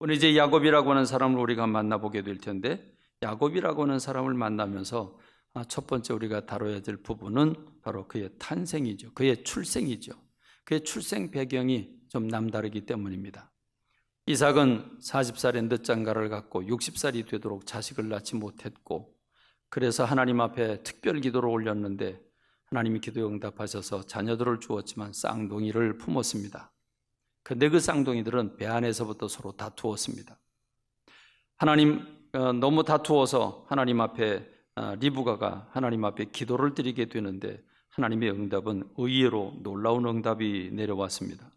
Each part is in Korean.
오늘 이제 야곱이라고 하는 사람을 우리가 만나보게 될 텐데, 야곱이라고 하는 사람을 만나면서 첫 번째 우리가 다뤄야 될 부분은 바로 그의 탄생이죠. 그의 출생이죠. 그의 출생 배경이 좀 남다르기 때문입니다. 이삭은 40살의 늦장가를 갖고 60살이 되도록 자식을 낳지 못했고, 그래서 하나님 앞에 특별 기도를 올렸는데 하나님이 기도에 응답하셔서 자녀들을 주었지만 쌍둥이를 품었습니다. 그런데 그 쌍둥이들은 배 안에서부터 서로 다투었습니다. 너무 다투어서 하나님 앞에 리브가가 하나님 앞에 기도를 드리게 되는데, 하나님의 응답은 의외로 놀라운 응답이 내려왔습니다.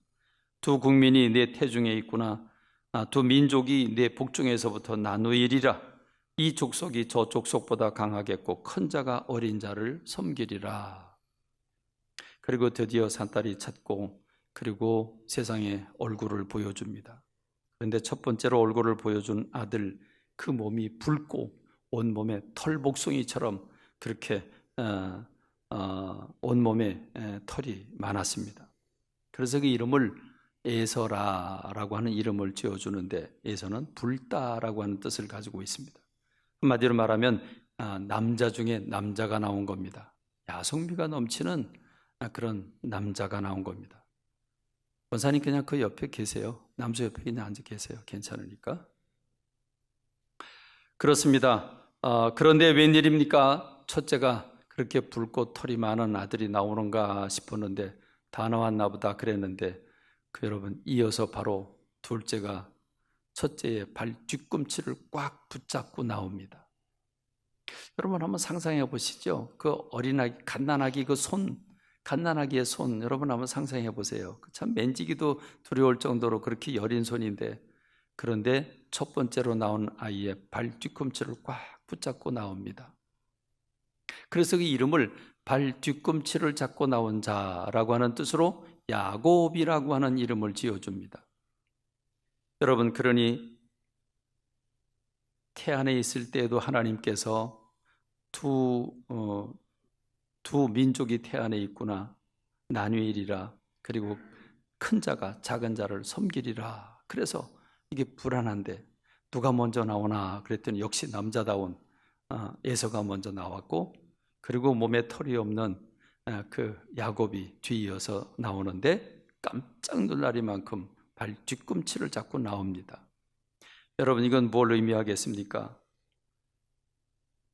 두 국민이 내 태중에 있구나. 두 민족이 내 복중에서부터 나누이리라. 이 족속이 저 족속보다 강하겠고 큰 자가 어린 자를 섬기리라. 그리고 드디어 산딸이 찾고 그리고 세상에 얼굴을 보여줍니다. 그런데 첫 번째로 얼굴을 보여준 아들, 그 몸이 붉고 온몸에 털복숭이처럼 그렇게 온몸에 털이 많았습니다. 그래서 그 이름을 에서라라고 하는 이름을 지어주는데, 에서는 붉다라고 하는 뜻을 가지고 있습니다. 한마디로 말하면 남자 중에 남자가 나온 겁니다. 야성미가 넘치는 그런 남자가 나온 겁니다. 권사님 그냥 그 옆에 계세요. 남자 옆에 그냥 앉아 계세요. 괜찮으니까. 그렇습니다. 그런데 웬일입니까? 첫째가 그렇게 붉고 털이 많은 아들이 나오는가 싶었는데 다 나왔나 보다 그랬는데, 여러분, 이어서 바로 둘째가 첫째의 발 뒤꿈치를 꽉 붙잡고 나옵니다. 여러분 한번 상상해 보시죠. 그 어린아기, 갓난아기 갓난아기의 손, 여러분 한번 상상해 보세요. 참 만지기도 두려울 정도로 그렇게 여린 손인데, 그런데 첫 번째로 나온 아이의 발 뒤꿈치를 꽉 붙잡고 나옵니다. 그래서 그 이름을 발 뒤꿈치를 잡고 나온 자라고 하는 뜻으로 야곱이라고 하는 이름을 지어줍니다. 여러분, 그러니 태안에 있을 때에도 하나님께서 두 민족이 태안에 있구나, 나뉘리라, 그리고 큰 자가 작은 자를 섬기리라. 그래서 이게 불안한데 누가 먼저 나오나 그랬더니 역시 남자다운 에서가 먼저 나왔고, 그리고 몸에 털이 없는 그 야곱이 뒤이어서 나오는데 깜짝 놀라리만큼 발 뒤꿈치를 잡고 나옵니다. 여러분, 이건 뭘 의미하겠습니까?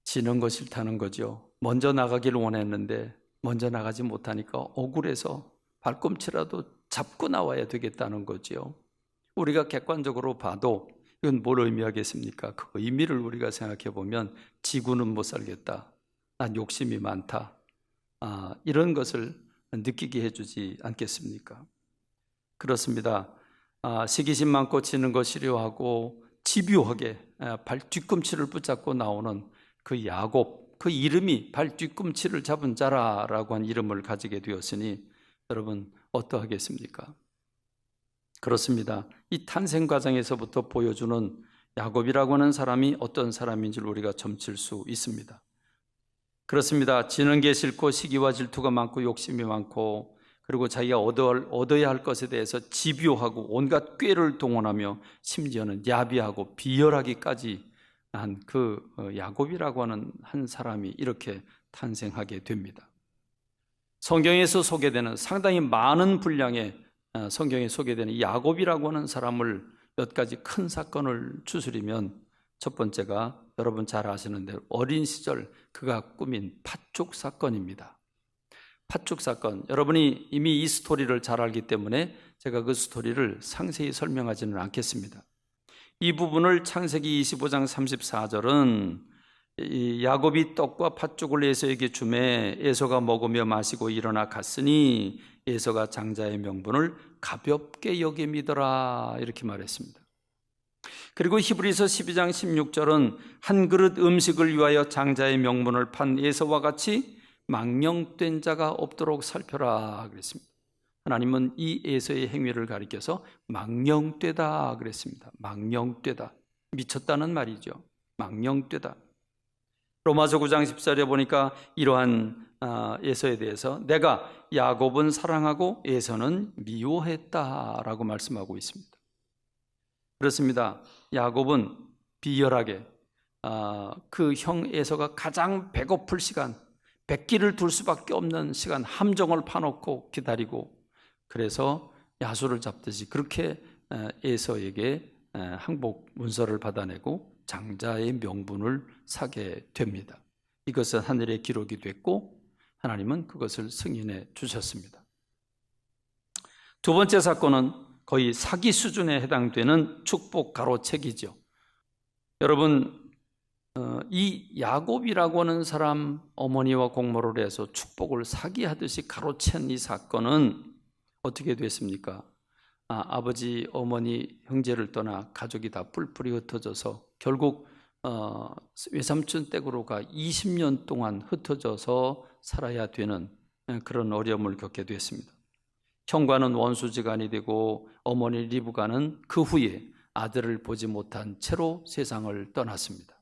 지는 거 싫다는 거죠. 먼저 나가기를 원했는데 먼저 나가지 못하니까 억울해서 발꿈치라도 잡고 나와야 되겠다는 거죠. 우리가 객관적으로 봐도 이건 뭘 의미하겠습니까? 그 의미를 우리가 생각해 보면 지구는 못 살겠다, 난 욕심이 많다, 이런 것을 느끼게 해주지 않겠습니까? 그렇습니다. 시기심 많고 지는 거 싫어하고 집요하게 발 뒤꿈치를 붙잡고 나오는 그 야곱, 그 이름이 발 뒤꿈치를 잡은 자라라고 한 이름을 가지게 되었으니 여러분 어떠하겠습니까? 그렇습니다. 이 탄생 과정에서부터 보여주는 야곱이라고 하는 사람이 어떤 사람인지를 우리가 점칠 수 있습니다. 그렇습니다. 지는 게 싫고 시기와 질투가 많고 욕심이 많고, 그리고 자기가 얻어야 할 것에 대해서 집요하고 온갖 꾀를 동원하며 심지어는 야비하고 비열하기까지 한 그 야곱이라고 하는 한 사람이 이렇게 탄생하게 됩니다. 성경에서 소개되는 상당히 많은 분량의 성경에 소개되는 이 야곱이라고 하는 사람을 몇 가지 큰 사건을 추스리면, 첫 번째가 여러분 잘 아시는 대로 어린 시절 그가 꾸민 팥죽 사건입니다. 팥죽 사건, 여러분이 이미 이 스토리를 잘 알기 때문에 제가 그 스토리를 상세히 설명하지는 않겠습니다. 이 부분을 창세기 25장 34절은 야곱이 떡과 팥죽을 에서에게 주매 에서가 먹으며 마시고 일어나 갔으니 에서가 장자의 명분을 가볍게 여김이더라, 이렇게 말했습니다. 그리고 히브리서 12장 16절은 한 그릇 음식을 위하여 장자의 명분을 판 에서와 같이 망령된 자가 없도록 살펴라 그랬습니다. 하나님은 이 에서의 행위를 가리켜서 망령되다 그랬습니다. 망령되다, 미쳤다는 말이죠. 망령되다. 로마서 9장 10절에 보니까 이러한 에서에 대해서 내가 야곱은 사랑하고 에서는 미워했다라고 말씀하고 있습니다. 그렇습니다. 야곱은 비열하게 그 형 에서가 가장 배고플 시간, 백기를 둘 수밖에 없는 시간, 함정을 파놓고 기다리고, 그래서 야수를 잡듯이 그렇게 에서에게 항복 문서를 받아내고 장자의 명분을 사게 됩니다. 이것은 하늘의 기록이 됐고 하나님은 그것을 승인해 주셨습니다. 두 번째 사건은 거의 사기 수준에 해당되는 축복 가로채기죠. 여러분, 이 야곱이라고 하는 사람 어머니와 공모를 해서 축복을 사기하듯이 가로챈 이 사건은 어떻게 됐습니까? 아버지, 어머니, 형제를 떠나 가족이 다 뿔뿔이 흩어져서 결국 외삼촌 댁으로 가 20년 동안 흩어져서 살아야 되는 그런 어려움을 겪게 됐습니다. 형과는 원수지간이 되고 어머니 리브가는 그 후에 아들을 보지 못한 채로 세상을 떠났습니다.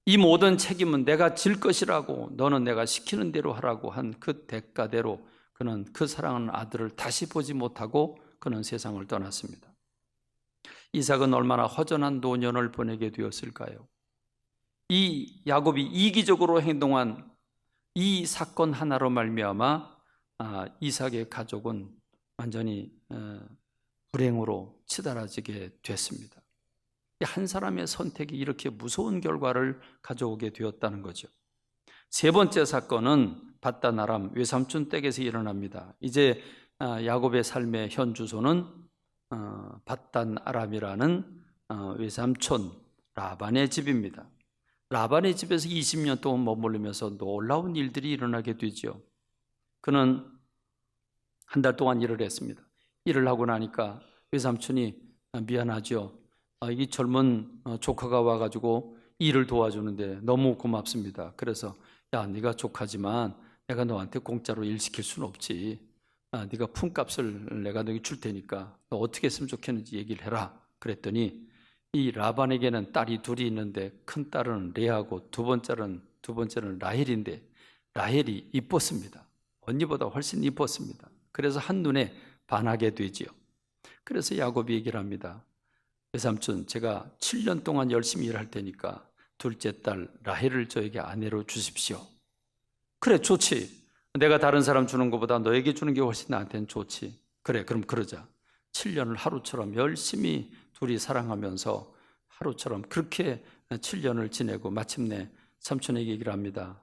이 모든 책임은 내가 질 것이라고, 너는 내가 시키는 대로 하라고 한 그 대가대로 그는 그 사랑하는 아들을 다시 보지 못하고 그는 세상을 떠났습니다. 이삭은 얼마나 허전한 노년을 보내게 되었을까요? 이 야곱이 이기적으로 행동한 이 사건 하나로 말미암아 이삭의 가족은 완전히 불행으로 치달아지게 됐습니다. 한 사람의 선택이 이렇게 무서운 결과를 가져오게 되었다는 거죠. 세 번째 사건은 밧단 아람 외삼촌 댁에서 일어납니다. 이제 야곱의 삶의 현 주소는 밧단 아람이라는 외삼촌 라반의 집입니다. 라반의 집에서 20년 동안 머무르면서 놀라운 일들이 일어나게 되죠. 그는 한 달 동안 일을 했습니다. 일을 하고 나니까 외삼촌이 미안하죠. 이 젊은 조카가 와가지고 일을 도와주는데 너무 고맙습니다. 그래서 야, 네가 조카지만 내가 너한테 공짜로 일 시킬 수는 없지. 네가 품값을 내가 너에게 줄 테니까 너 어떻게 했으면 좋겠는지 얘기를 해라. 그랬더니 이 라반에게는 딸이 둘이 있는데 큰 딸은 레아고 두 번째는 라헬인데 라헬이 이뻤습니다. 언니보다 훨씬 이뻤습니다. 그래서 한눈에 반하게 되지요. 그래서 야곱이 얘기를 합니다. 외삼촌, 제가 7년 동안 열심히 일할 테니까 둘째 딸 라헬을 저에게 아내로 주십시오. 그래, 좋지. 내가 다른 사람 주는 것보다 너에게 주는 게 훨씬 나한테는 좋지. 그래, 그럼 그러자. 7년을 하루처럼 열심히 둘이 사랑하면서 하루처럼 그렇게 7년을 지내고 마침내 삼촌에게 얘기를 합니다.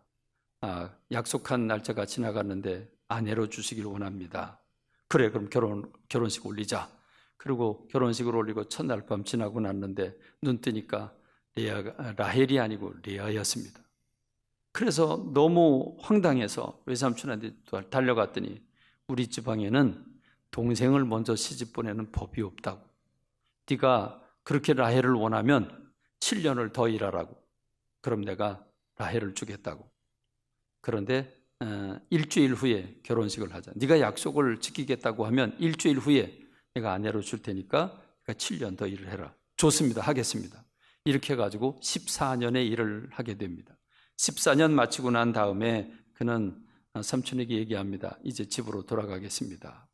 약속한 날짜가 지나갔는데 아내로 주시기를 원합니다. 그래, 그럼 결혼식 올리자. 그리고 결혼식을 올리고 첫날 밤 지나고 났는데 눈 뜨니까 라헬이 아니고 레아였습니다. 그래서 너무 황당해서 외삼촌한테 달려갔더니 우리 지방에는 동생을 먼저 시집 보내는 법이 없다고. 네가 그렇게 라헬을 원하면 7년을 더 일하라고. 그럼 내가 라헬을 주겠다고. 그런데 일주일 후에 결혼식을 하자. 네가 약속을 지키겠다고 하면 일주일 후에 내가 아내로 줄 테니까 7년 더 일을 해라. 좋습니다. 하겠습니다. 이렇게 해가지고 14년의 일을 하게 됩니다. 14년 마치고 난 다음에 그는 삼촌에게 얘기합니다. 이제 집으로 돌아가겠습니다.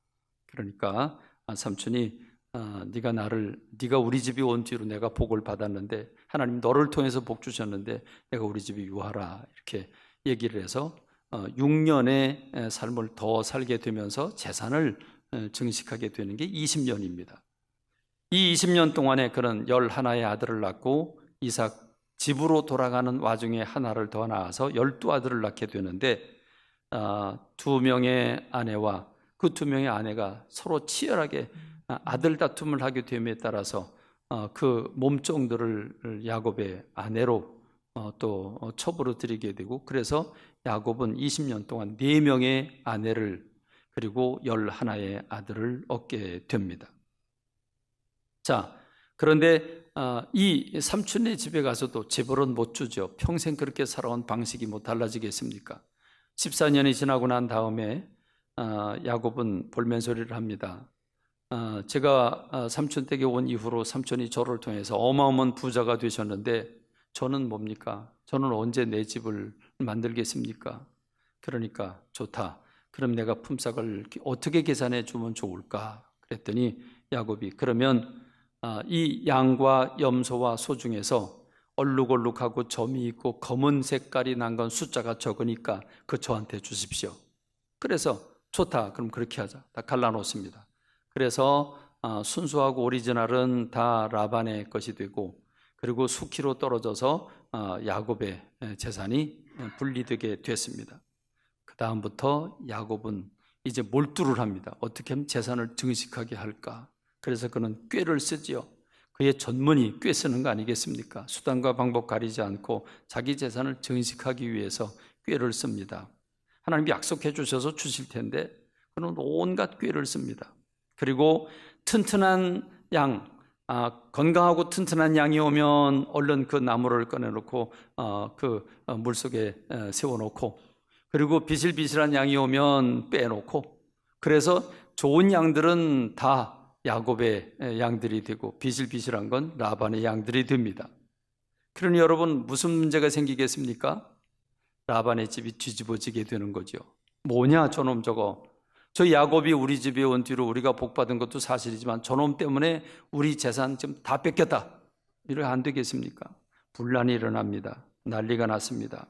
그러니까 삼촌이 네가 우리 집에 온 뒤로 내가 복을 받았는데 하나님 너를 통해서 복 주셨는데 내가 우리 집에 유하라 이렇게 얘기를 해서 6년의 삶을 더 살게 되면서 재산을 증식하게 되는 게 20년입니다. 이 20년 동안에 그는 11의 아들을 낳고 이삭 집으로 돌아가는 와중에 하나를 더 낳아서 12아들을 낳게 되는데 2명의 아내와 그 2명의 아내가 서로 치열하게 아들 다툼을 하게 됨에 따라서 그 몸종들을 야곱의 아내로 또 첩으로 들이게 되고 그래서 야곱은 20년 동안 4명의 아내를 그리고 11의 아들을 얻게 됩니다. 자, 그런데 이 삼촌네 집에 가서도 재벌은 못 주죠. 평생 그렇게 살아온 방식이 뭐 달라지겠습니까? 14년이 지나고 난 다음에 야곱은 볼멘소리를 합니다. 제가 삼촌 댁에 온 이후로 삼촌이 저를 통해서 어마어마한 부자가 되셨는데 저는 뭡니까? 저는 언제 내 집을 만들겠습니까? 그러니까 좋다. 그럼 내가 품삯을 어떻게 계산해 주면 좋을까? 그랬더니 야곱이 그러면 이 양과 염소와 소 중에서 얼룩얼룩하고 점이 있고 검은 색깔이 난 건 숫자가 적으니까 그 저한테 주십시오. 그래서 좋다. 그럼 그렇게 하자. 다 갈라놓습니다. 그래서 순수하고 오리지널은 다 라반의 것이 되고, 그리고 수키로 떨어져서 야곱의 재산이 분리되게 됐습니다. 그 다음부터 야곱은 이제 몰두를 합니다. 어떻게 하면 재산을 증식하게 할까? 그래서 그는 꾀를 쓰지요. 그의 전문이 꾀 쓰는 거 아니겠습니까? 수단과 방법 가리지 않고 자기 재산을 증식하기 위해서 꾀를 씁니다. 하나님이 약속해 주셔서 주실 텐데 그는 온갖 꾀를 씁니다. 그리고 튼튼한 양, 건강하고 튼튼한 양이 오면 얼른 그 나무를 꺼내놓고 그 물속에 세워놓고, 그리고 비실비실한 양이 오면 빼놓고, 그래서 좋은 양들은 다 야곱의 양들이 되고 비실비실한 건 라반의 양들이 됩니다. 그러니 여러분, 무슨 문제가 생기겠습니까? 라반의 집이 뒤집어지게 되는 거죠. 뭐냐 저놈 저거. 저 야곱이 우리 집에 온 뒤로 우리가 복받은 것도 사실이지만 저놈 때문에 우리 재산 지금 다 뺏겼다. 이러면 안 되겠습니까? 분란이 일어납니다. 난리가 났습니다.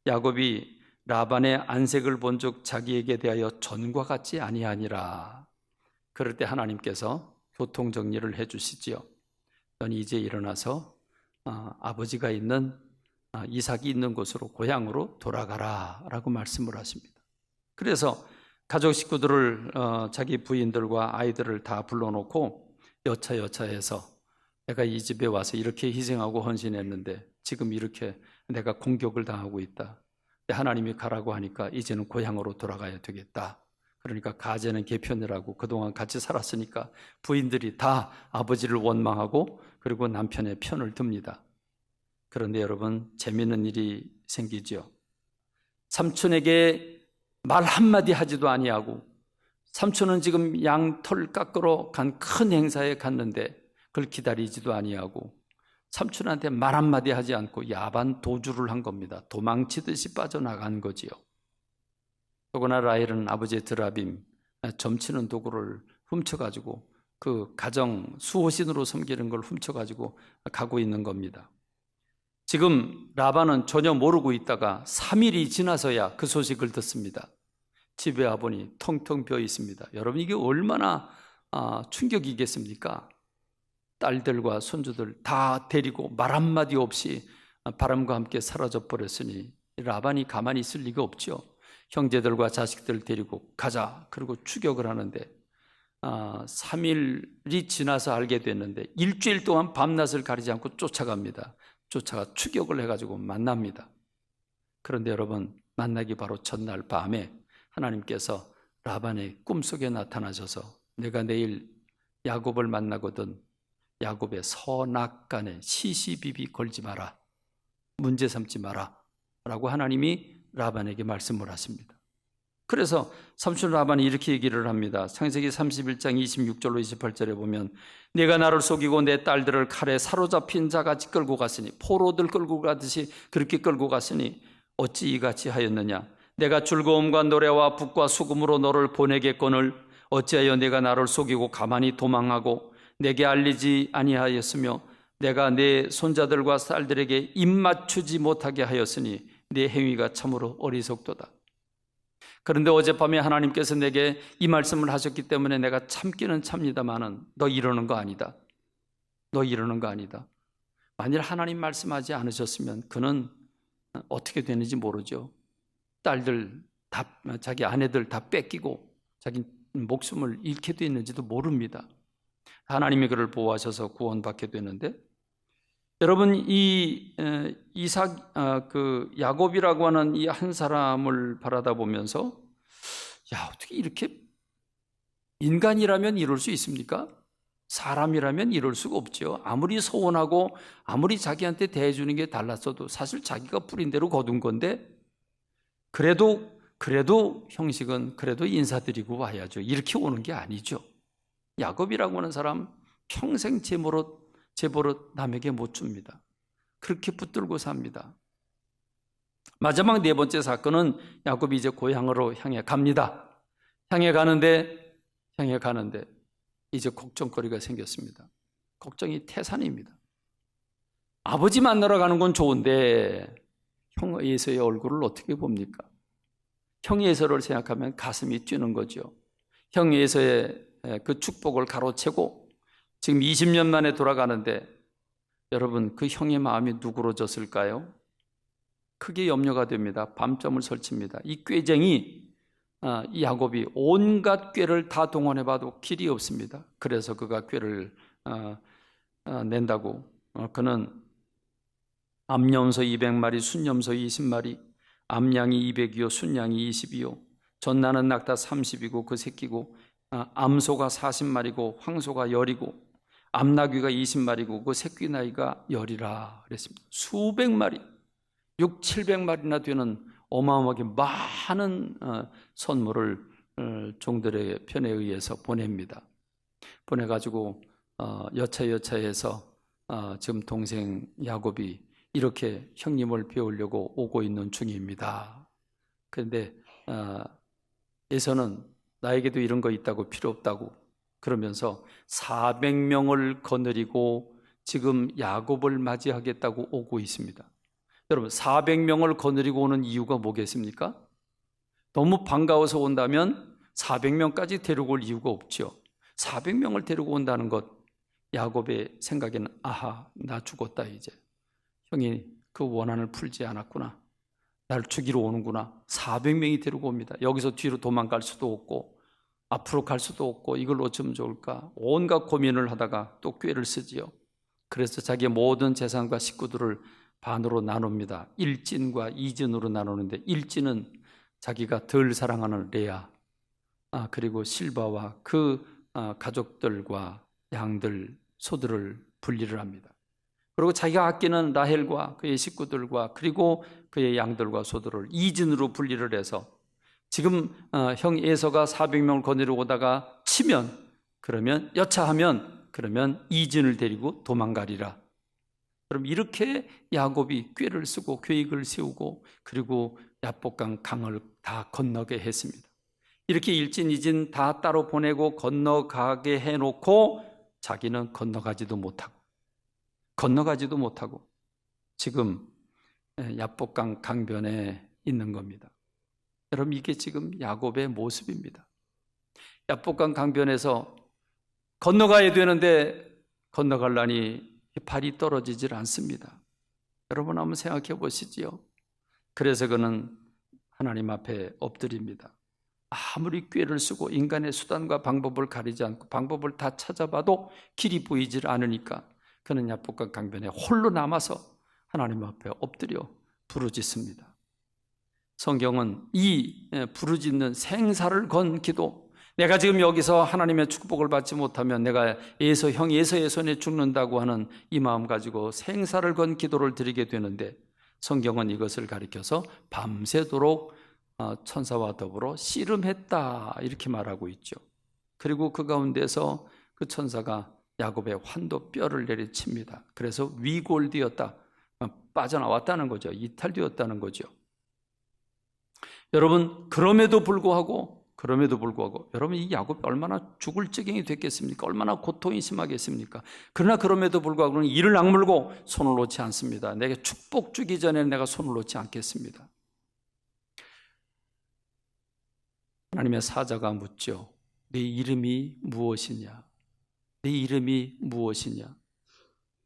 야곱이 라반의 안색을 본즉 자기에게 대하여 전과 같지 아니하니라. 그럴 때 하나님께서 교통정리를 해주시지요. 너는 이제 일어나서 아버지가 있는 이삭이 있는 곳으로, 고향으로 돌아가라 라고 말씀을 하십니다. 그래서 가족 식구들을, 자기 부인들과 아이들을 다 불러놓고 여차여차해서 내가 이 집에 와서 이렇게 희생하고 헌신했는데 지금 이렇게 내가 공격을 당하고 있다. 하나님이 가라고 하니까 이제는 고향으로 돌아가야 되겠다. 그러니까 가제는 개편이라고, 그동안 같이 살았으니까 부인들이 다 아버지를 원망하고 그리고 남편의 편을 듭니다. 그런데 여러분, 재미있는 일이 생기죠. 삼촌에게 말 한마디 하지도 아니하고, 삼촌은 지금 양털 깎으러 간 큰 행사에 갔는데 그걸 기다리지도 아니하고, 삼촌한테 말 한마디 하지 않고 야반 도주를 한 겁니다. 도망치듯이 빠져나간 거지요. 더구나 라헬은 아버지의 드라빔, 점치는 도구를 훔쳐가지고 그 가정 수호신으로 섬기는 걸 훔쳐가지고 가고 있는 겁니다. 지금 라반은 전혀 모르고 있다가 3일이 지나서야 그 소식을 듣습니다. 집에 와보니 텅텅 비어 있습니다. 여러분, 이게 얼마나 충격이겠습니까? 딸들과 손주들 다 데리고 말 한마디 없이 바람과 함께 사라져 버렸으니 라반이 가만히 있을 리가 없죠. 형제들과 자식들 데리고 가자. 그리고 추격을 하는데 3일이 지나서 알게 됐는데 일주일 동안 밤낮을 가리지 않고 쫓아갑니다. 쫓아가 추격을 해가지고 만납니다. 그런데 여러분, 만나기 바로 전날 밤에 하나님께서 라반의 꿈속에 나타나셔서 내가 내일 야곱을 만나거든 야곱의 선악간에 시시비비 걸지 마라, 문제 삼지 마라 라고 하나님이 라반에게 말씀을 하십니다. 그래서 삼촌 라반이 이렇게 얘기를 합니다. 창세기 31장 26절로 28절에 보면 내가 나를 속이고 내 딸들을 칼에 사로잡힌 자같이 끌고 갔으니, 포로들 끌고 가듯이 그렇게 끌고 갔으니 어찌 이같이 하였느냐. 내가 즐거움과 노래와 북과 수금으로 너를 보내겠거늘 어찌하여 내가 나를 속이고 가만히 도망하고 내게 알리지 아니하였으며 내가 내 손자들과 딸들에게 입맞추지 못하게 하였으니 내 행위가 참으로 어리석도다. 그런데 어젯밤에 하나님께서 내게 이 말씀을 하셨기 때문에 내가 참기는 참니다마는 너 이러는 거 아니다. 너 이러는 거 아니다. 만일 하나님 말씀하지 않으셨으면 그는 어떻게 되는지 모르죠. 딸들 다, 자기 아내들 다 뺏기고 자기 목숨을 잃게 됐는지도 모릅니다. 하나님이 그를 보호하셔서 구원받게 되는데, 여러분, 이 이삭, 그 야곱이라고 하는 이 한 사람을 바라다 보면서 야, 어떻게 이렇게 인간이라면 이럴 수 있습니까? 사람이라면 이럴 수가 없죠. 아무리 소원하고 아무리 자기한테 대해주는 게 달랐어도 사실 자기가 뿌린 대로 거둔 건데 그래도 형식은 그래도 인사드리고 와야죠. 이렇게 오는 게 아니죠. 야곱이라고 하는 사람 평생 제버릇 남에게 못 줍니다. 그렇게 붙들고 삽니다. 마지막 네 번째 사건은 야곱이 이제 고향으로 향해 갑니다. 향해 가는데 이제 걱정거리가 생겼습니다. 걱정이 태산입니다. 아버지 만나러 가는 건 좋은데 형 에서의 얼굴을 어떻게 봅니까? 형 에서를 생각하면 가슴이 뛰는 거죠. 형 에서의 그 축복을 가로채고 지금 20년 만에 돌아가는데 여러분, 그 형의 마음이 누그러졌을까요? 크게 염려가 됩니다. 밤잠을 설칩니다. 이 꾀쟁이 이 야곱이 온갖 꾀를 다 동원해봐도 길이 없습니다. 그래서 그가 꾀를 낸다고. 그는 암염소 200마리, 순염소 20마리, 암양이 200이요, 순양이 20이요, 전나는 낙타 30이고 그 새끼고, 암소가 40마리고 황소가 10이고 암나귀가 20마리고 그 새끼 나이가 10이라 그랬습니다. 수백 마리, 6, 700마리나 되는 어마어마하게 많은 선물을 종들의 편에 의해서 보냅니다. 보내가지고 여차여차해서 지금 동생 야곱이 이렇게 형님을 배우려고 오고 있는 중입니다. 그런데 에서는 나에게도 이런 거 있다고 필요 없다고 그러면서 400명을 거느리고 지금 야곱을 맞이하겠다고 오고 있습니다. 여러분, 400명을 거느리고 오는 이유가 뭐겠습니까? 너무 반가워서 온다면 400명까지 데리고 올 이유가 없죠. 400명을 데리고 온다는 것, 야곱의 생각에는 아하, 나 죽었다 이제. 형이 그 원한을 풀지 않았구나. 날 죽이러 오는구나. 400명이 데리고 옵니다. 여기서 뒤로 도망갈 수도 없고 앞으로 갈 수도 없고 이걸 어쩌면 좋을까. 온갖 고민을 하다가 또 꾀를 쓰지요. 그래서 자기의 모든 재산과 식구들을 반으로 나눕니다. 1진과 2진으로 나누는데 1진은 자기가 덜 사랑하는 레아, 그리고 실바와 그 가족들과 양들, 소들을 분리를 합니다. 그리고 자기가 아끼는 라헬과 그의 식구들과 그리고 그의 양들과 소들을 2진으로 분리를 해서 지금 형 에서가 400명을 거느리고 오다가 치면, 그러면 여차하면 그러면 2진을 데리고 도망가리라. 그럼 이렇게 야곱이 꾀를 쓰고 계획을 세우고 그리고 야복강 강을 다 건너게 했습니다. 이렇게 1진, 2진 다 따로 보내고 건너가게 해놓고 자기는 건너가지도 못하고 지금 야복강 강변에 있는 겁니다. 여러분, 이게 지금 야곱의 모습입니다. 야복강 강변에서 건너가야 되는데 건너가려니 발이 떨어지질 않습니다. 여러분 한번 생각해 보시지요. 그래서 그는 하나님 앞에 엎드립니다. 아무리 꾀를 쓰고 인간의 수단과 방법을 가리지 않고 방법을 다 찾아봐도 길이 보이질 않으니까 그는 야복강 강변에 홀로 남아서 하나님 앞에 엎드려 부르짖습니다. 성경은 이 부르짖는 생사를 건 기도, 내가 지금 여기서 하나님의 축복을 받지 못하면 내가 형 에서의 손에 죽는다고 하는 이 마음 가지고 생사를 건 기도를 드리게 되는데 성경은 이것을 가리켜서 밤새도록 천사와 더불어 씨름했다 이렇게 말하고 있죠. 그리고 그 가운데서 그 천사가 야곱의 환도 뼈를 내리칩니다. 그래서 위골되었다, 빠져나왔다는 거죠. 이탈되었다는 거죠. 여러분, 그럼에도 불구하고 여러분, 이 야곱이 얼마나 죽을 지경이 됐겠습니까? 얼마나 고통이 심하겠습니까? 그러나 그럼에도 불구하고 이를 악물고 손을 놓지 않습니다. 내게 축복 주기 전에 내가 손을 놓지 않겠습니다. 하나님의 사자가 묻죠. 네 이름이 무엇이냐? 네 이름이 무엇이냐?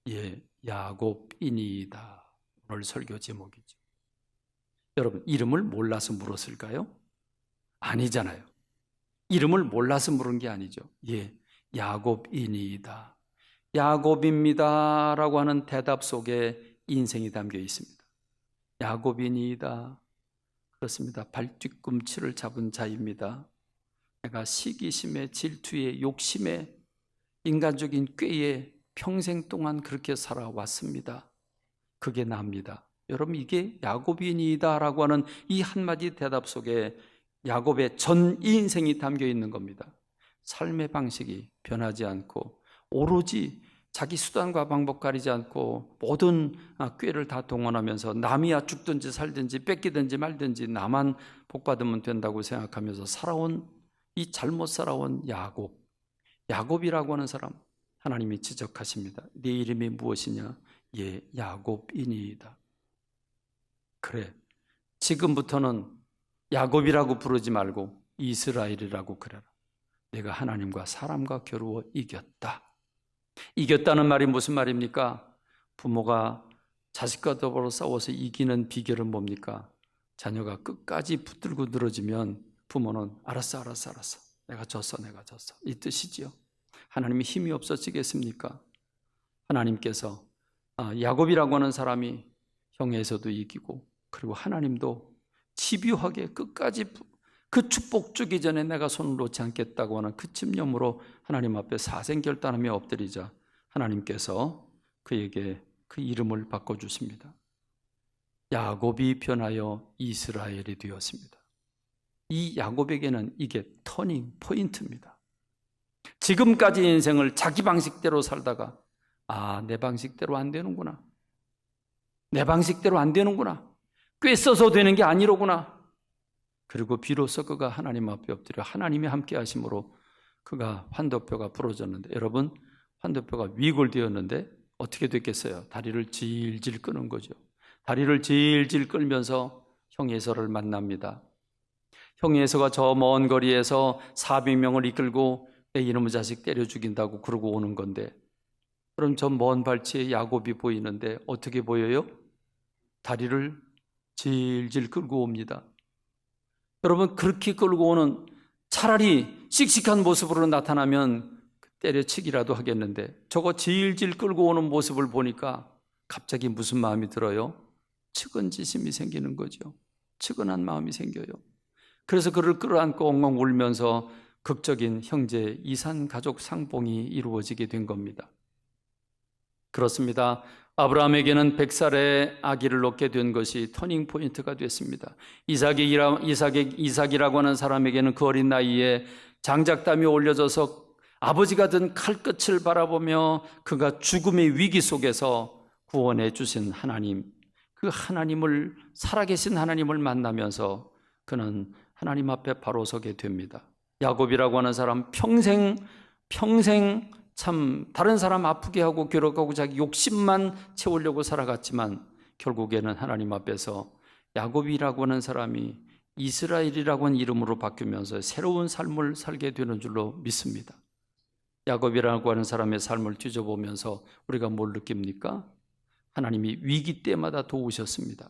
예, 야곱이니이다. 오늘 설교 제목이죠. 여러분, 이름을 몰라서 물었을까요? 아니잖아요. 이름을 몰라서 물은 게 아니죠. 예, 야곱이니이다. 야곱입니다 라고 하는 대답 속에 인생이 담겨 있습니다. 야곱이니이다. 그렇습니다. 발뒤꿈치를 잡은 자입니다. 내가 시기심에, 질투에, 욕심에, 인간적인 꾀에 평생 동안 그렇게 살아왔습니다. 그게 납니다. 여러분, 이게 야곱이니이다 라고 하는 이 한마디 대답 속에 야곱의 전 인생이 담겨 있는 겁니다. 삶의 방식이 변하지 않고 오로지 자기 수단과 방법 가리지 않고 모든 꾀를 다 동원하면서 남이야 죽든지 살든지 뺏기든지 말든지 나만 복받으면 된다고 생각하면서 살아온 이 잘못 살아온 야곱이라고 하는 사람, 하나님이 지적하십니다. 네 이름이 무엇이냐? 예, 야곱이니이다. 그래, 지금부터는 야곱이라고 부르지 말고 이스라엘이라고 그래라. 내가 하나님과 사람과 겨루어 이겼다. 이겼다는 말이 무슨 말입니까? 부모가 자식과 더불어 싸워서 이기는 비결은 뭡니까? 자녀가 끝까지 붙들고 늘어지면 부모는 알았어. 내가 졌어. 이 뜻이지요. 하나님이 힘이 없어지겠습니까? 하나님께서 야곱이라고 하는 사람이 형에서도 이기고, 그리고 하나님도 집요하게 끝까지 그 축복 주기 전에 내가 손을 놓지 않겠다고 하는 그 집념으로 하나님 앞에 사생결단하며 엎드리자 하나님께서 그에게 그 이름을 바꿔주십니다. 야곱이 변하여 이스라엘이 되었습니다. 이 야곱에게는 이게 터닝 포인트입니다. 지금까지 인생을 자기 방식대로 살다가 내 방식대로 안 되는구나. 내 방식대로 안 되는구나. 꽤 써서 되는 게 아니로구나. 그리고 비로소 그가 하나님 앞에 엎드려 하나님이 함께 하심으로 그가 환도뼈가 부러졌는데, 여러분, 환도뼈가 위골되었는데 어떻게 됐겠어요? 다리를 질질 끄는 거죠. 다리를 질질 끌면서 형 에서를 만납니다. 형 에서가 저 먼 거리에서 400명을 이끌고 내 이놈의 자식 때려 죽인다고 그러고 오는 건데, 그럼 저 먼 발치에 야곱이 보이는데 어떻게 보여요? 다리를 질질 끌고 옵니다. 여러분, 그렇게 끌고 오는, 차라리 씩씩한 모습으로 나타나면 때려치기라도 하겠는데 저거 질질 끌고 오는 모습을 보니까 갑자기 무슨 마음이 들어요? 측은지심이 생기는 거죠. 측은한 마음이 생겨요. 그래서 그를 끌어안고 엉엉 울면서 극적인 형제 이산 가족 상봉이 이루어지게 된 겁니다. 그렇습니다. 아브라함에게는 100살의 아기를 낳게 된 것이 터닝 포인트가 됐습니다. 이삭이라고 하는 사람에게는 그 어린 나이에 장작담이 올려져서 아버지가 든 칼끝을 바라보며 그가 죽음의 위기 속에서 구원해 주신 하나님, 그 하나님을, 살아계신 하나님을 만나면서 그는 하나님 앞에 바로 서게 됩니다. 야곱이라고 하는 사람 평생 참 다른 사람 아프게 하고 괴롭게 자기 욕심만 채우려고 살아갔지만 결국에는 하나님 앞에서 야곱이라고 하는 사람이 이스라엘이라고 하는 이름으로 바뀌면서 새로운 삶을 살게 되는 줄로 믿습니다. 야곱이라고 하는 사람의 삶을 뒤져보면서 우리가 뭘 느낍니까? 하나님이 위기 때마다 도우셨습니다.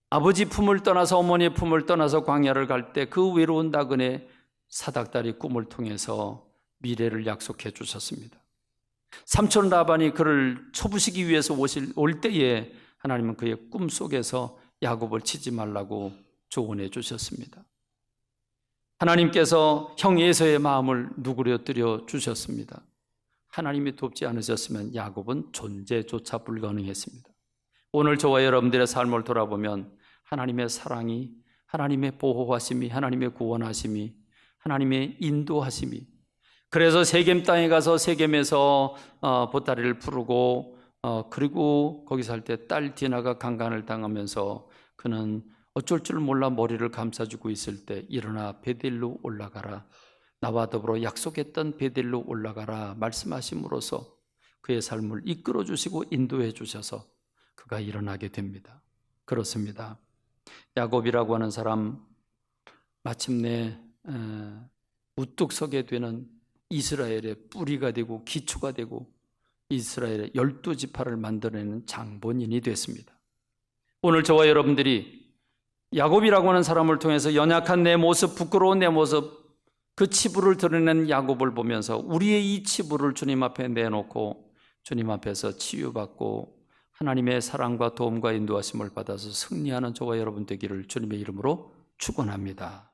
아버지 품을 떠나서 어머니의 품을 떠나서 광야를 갈 때 그 외로운 나그네 사닥다리 꿈을 통해서 미래를 약속해 주셨습니다. 삼촌 라반이 그를 쳐부시기 위해서 올 때에 하나님은 그의 꿈속에서 야곱을 치지 말라고 조언해 주셨습니다. 하나님께서 형 에서의 마음을 누그러뜨려 주셨습니다. 하나님이 돕지 않으셨으면 야곱은 존재조차 불가능했습니다. 오늘 저와 여러분들의 삶을 돌아보면 하나님의 사랑이, 하나님의 보호하심이, 하나님의 구원하심이, 하나님의 인도하심이, 그래서 세겜 땅에 가서 세겜에서 보따리를 풀고 그리고 거기 살 때 딸 디나가 강간을 당하면서 그는 어쩔 줄 몰라 머리를 감싸주고 있을 때 일어나 베델로 올라가라, 나와 더불어 약속했던 베델로 올라가라 말씀하심으로써 그의 삶을 이끌어 주시고 인도해 주셔서 그가 일어나게 됩니다. 그렇습니다. 야곱이라고 하는 사람, 마침내 우뚝 서게 되는 이스라엘의 뿌리가 되고 기초가 되고 이스라엘의 12지파를 만들어내는 장본인이 됐습니다. 오늘 저와 여러분들이 야곱이라고 하는 사람을 통해서 연약한 내 모습, 부끄러운 내 모습, 그 치부를 드러낸 야곱을 보면서 우리의 이 치부를 주님 앞에 내놓고 주님 앞에서 치유받고 하나님의 사랑과 도움과 인도하심을 받아서 승리하는 저와 여러분 되기를 주님의 이름으로 축원합니다.